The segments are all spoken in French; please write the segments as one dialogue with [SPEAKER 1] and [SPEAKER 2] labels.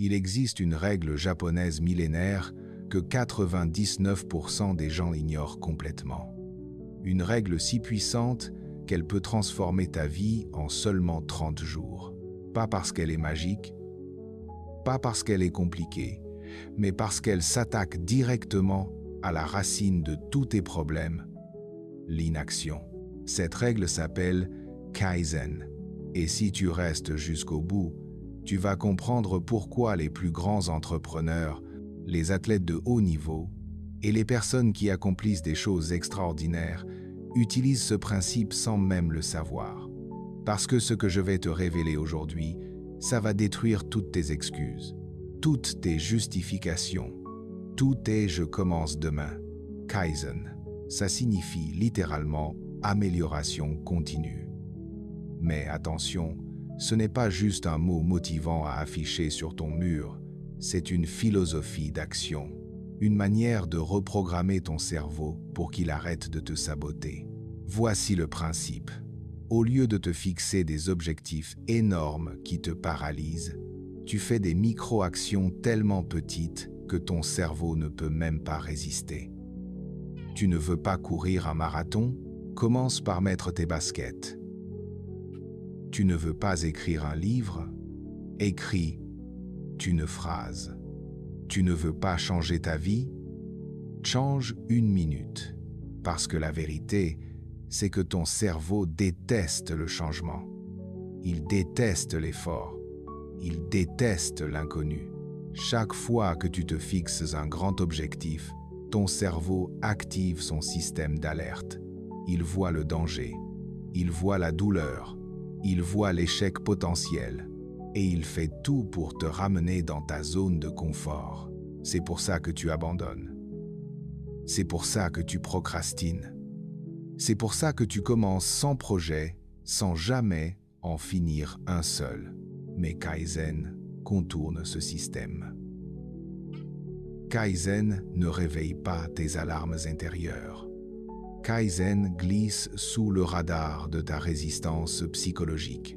[SPEAKER 1] Il existe une règle japonaise millénaire que 99% des gens ignorent complètement. Une règle si puissante qu'elle peut transformer ta vie en seulement 30 jours. Pas parce qu'elle est magique, pas parce qu'elle est compliquée, mais parce qu'elle s'attaque directement à la racine de tous tes problèmes, l'inaction. Cette règle s'appelle Kaizen. Et si tu restes jusqu'au bout, tu vas comprendre pourquoi les plus grands entrepreneurs, les athlètes de haut niveau et les personnes qui accomplissent des choses extraordinaires utilisent ce principe sans même le savoir. Parce que ce que je vais te révéler aujourd'hui, ça va détruire toutes tes excuses, toutes tes justifications. Tout est « je commence demain ». Kaizen, ça signifie littéralement amélioration continue. Mais attention, ce n'est pas juste un mot motivant à afficher sur ton mur, c'est une philosophie d'action, une manière de reprogrammer ton cerveau pour qu'il arrête de te saboter. Voici le principe. Au lieu de te fixer des objectifs énormes qui te paralysent, tu fais des micro-actions tellement petites que ton cerveau ne peut même pas résister. Tu ne veux pas courir un marathon? Commence par mettre tes baskets. Tu ne veux pas écrire un livre? Écris une phrase. Tu ne veux pas changer ta vie? Change 1 minute. Parce que la vérité, c'est que ton cerveau déteste le changement. Il déteste l'effort. Il déteste l'inconnu. Chaque fois que tu te fixes un grand objectif, ton cerveau active son système d'alerte. Il voit le danger. Il voit la douleur. Il voit l'échec potentiel. Et il fait tout pour te ramener dans ta zone de confort. C'est pour ça que tu abandonnes. C'est pour ça que tu procrastines. C'est pour ça que tu commences sans projet, sans jamais en finir un seul. Mais Kaizen contourne ce système. Kaizen ne réveille pas tes alarmes intérieures. Kaizen glisse sous le radar de ta résistance psychologique.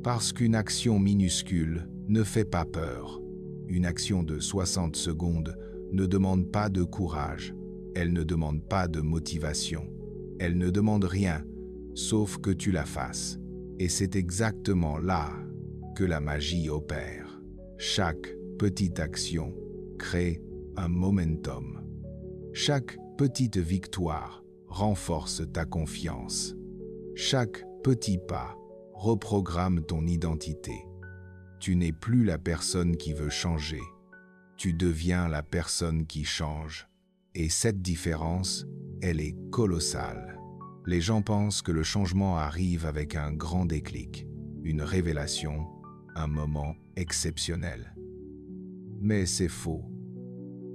[SPEAKER 1] Parce qu'une action minuscule ne fait pas peur. Une action de 60 secondes ne demande pas de courage. Elle ne demande pas de motivation. Elle ne demande rien, sauf que tu la fasses. Et c'est exactement là que la magie opère. Chaque petite action crée un momentum. Chaque petite victoire renforce ta confiance. Chaque petit pas reprogramme ton identité. Tu n'es plus la personne qui veut changer. Tu deviens la personne qui change. Et cette différence, elle est colossale. Les gens pensent que le changement arrive avec un grand déclic, une révélation, un moment exceptionnel. Mais c'est faux.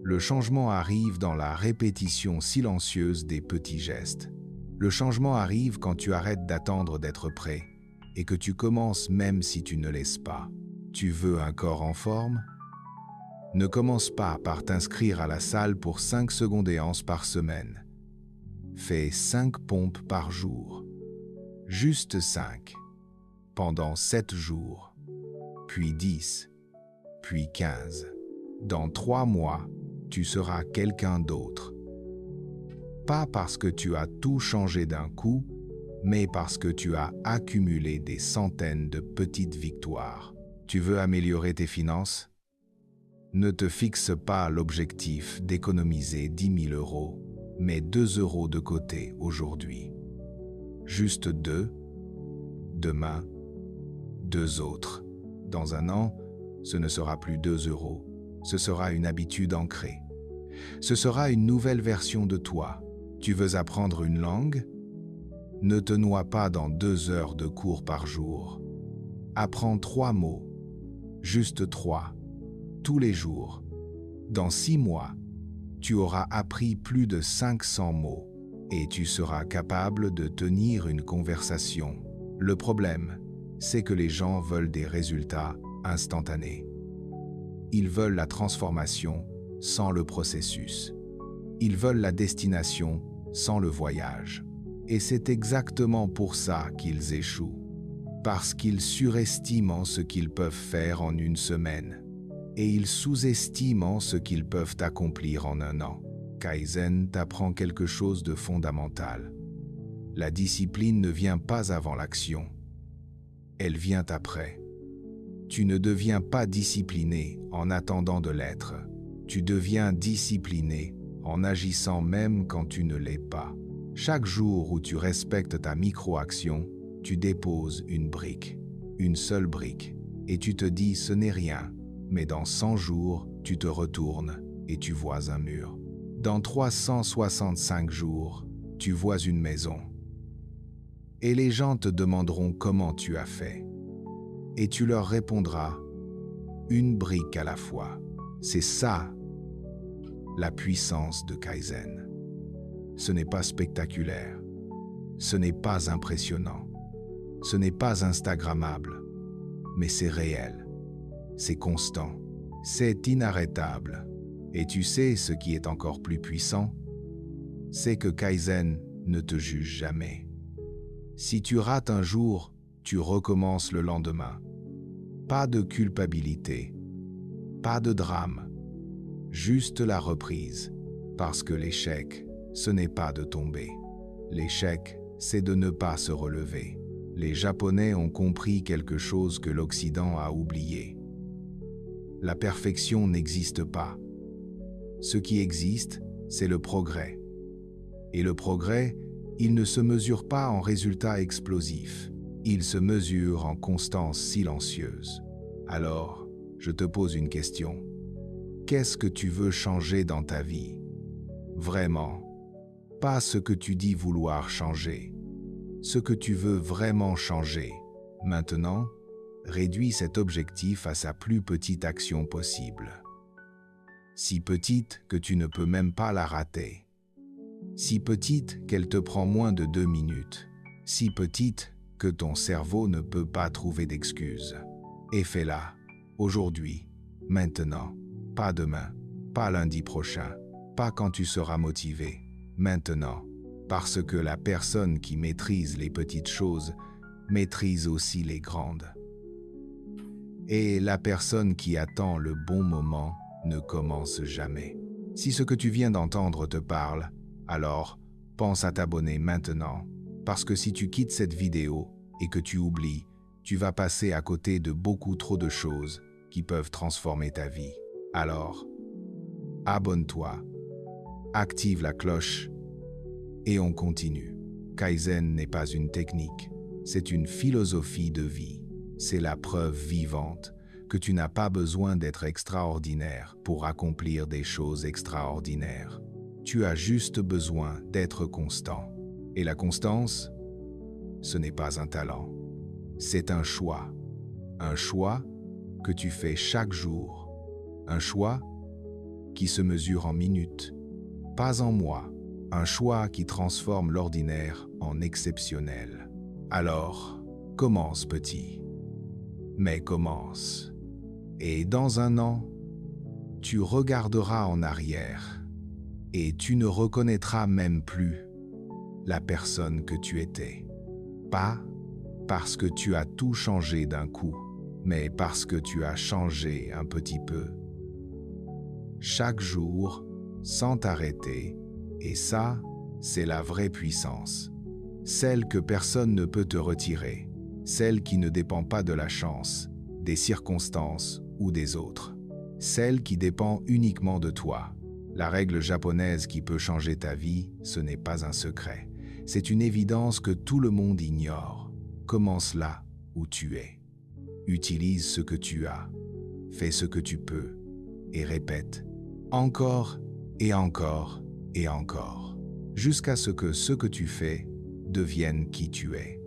[SPEAKER 1] Le changement arrive dans la répétition silencieuse des petits gestes. Le changement arrive quand tu arrêtes d'attendre d'être prêt et que tu commences même si tu ne laisses pas. Tu veux un corps en forme? Ne commence pas par t'inscrire à la salle pour 5 secondes par semaine. Fais 5 pompes par jour. Juste 5. Pendant 7 jours. Puis 10. Puis 15. Dans 3 mois, tu seras quelqu'un d'autre. Pas parce que tu as tout changé d'un coup, mais parce que tu as accumulé des centaines de petites victoires. Tu veux améliorer tes finances? Ne te fixe pas l'objectif d'économiser 10 000 €, mais 2 € de côté aujourd'hui. Juste 2, demain, 2 autres. Dans un an, ce ne sera plus 2 €, ce sera une habitude ancrée. Ce sera une nouvelle version de toi. Tu veux apprendre une langue? Ne te noie pas dans 2 heures de cours par jour. Apprends 3 mots, juste 3. Tous les jours. Dans 6 mois, tu auras appris plus de 500 mots et tu seras capable de tenir une conversation. Le problème, c'est que les gens veulent des résultats instantanés. Ils veulent la transformation sans le processus. Ils veulent la destination sans le voyage. Et c'est exactement pour ça qu'ils échouent. Parce qu'ils surestiment ce qu'ils peuvent faire en une semaine. et ils sous-estiment ce qu'ils peuvent accomplir en un an. Kaizen t'apprend quelque chose de fondamental. La discipline ne vient pas avant l'action. Elle vient après. Tu ne deviens pas discipliné en attendant de l'être. Tu deviens discipliné en agissant même quand tu ne l'es pas. Chaque jour où tu respectes ta micro-action, tu déposes une brique, une seule brique, et tu te dis ce n'est rien, mais dans 100 jours, tu te retournes et tu vois un mur. Dans 365 jours, tu vois une maison. Et les gens te demanderont comment tu as fait. Et tu leur répondras, une brique à la fois. C'est ça, la puissance de Kaizen. Ce n'est pas spectaculaire. Ce n'est pas impressionnant. Ce n'est pas instagrammable. Mais c'est réel. C'est constant. C'est inarrêtable. Et tu sais ce qui est encore plus puissant? C'est que Kaizen ne te juge jamais. Si tu rates un jour, tu recommences le lendemain. Pas de culpabilité. Pas de drame. Juste la reprise. Parce que l'échec, ce n'est pas de tomber. L'échec, c'est de ne pas se relever. Les Japonais ont compris quelque chose que l'Occident a oublié. La perfection n'existe pas. Ce qui existe, c'est le progrès. Et le progrès, il ne se mesure pas en résultats explosifs. Il se mesure en constance silencieuse. Alors, je te pose une question. Qu'est-ce que tu veux changer dans ta vie? Vraiment. Pas ce que tu dis vouloir changer. Ce que tu veux vraiment changer. Maintenant, réduis cet objectif à sa plus petite action possible. Si petite que tu ne peux même pas la rater. Si petite qu'elle te prend moins de 2 minutes. Si petite que ton cerveau ne peut pas trouver d'excuses. Et fais-la, aujourd'hui, maintenant, pas demain, pas lundi prochain, pas quand tu seras motivé, maintenant, parce que la personne qui maîtrise les petites choses maîtrise aussi les grandes. Et la personne qui attend le bon moment ne commence jamais. Si ce que tu viens d'entendre te parle, alors pense à t'abonner maintenant, parce que si tu quittes cette vidéo et que tu oublies, tu vas passer à côté de beaucoup trop de choses qui peuvent transformer ta vie. Alors, abonne-toi, active la cloche et on continue. Kaizen n'est pas une technique, c'est une philosophie de vie. C'est la preuve vivante que tu n'as pas besoin d'être extraordinaire pour accomplir des choses extraordinaires. Tu as juste besoin d'être constant. Et la constance, ce n'est pas un talent. C'est un choix. Un choix que tu fais chaque jour. Un choix qui se mesure en minutes, pas en mois. Un choix qui transforme l'ordinaire en exceptionnel. Alors, commence petit. Mais commence. Et dans un an, tu regarderas en arrière et tu ne reconnaîtras même plus la personne que tu étais. Pas parce que tu as tout changé d'un coup, mais parce que tu as changé un petit peu. Chaque jour, sans t'arrêter, et ça, c'est la vraie puissance. Celle que personne ne peut te retirer. Celle qui ne dépend pas de la chance, des circonstances ou des autres. Celle qui dépend uniquement de toi. La règle japonaise qui peut changer ta vie, ce n'est pas un secret. C'est une évidence que tout le monde ignore. Commence là où tu es. Utilise ce que tu as. Fais ce que tu peux. Et répète. Encore et encore et encore. Jusqu'à ce que tu fais devienne qui tu es.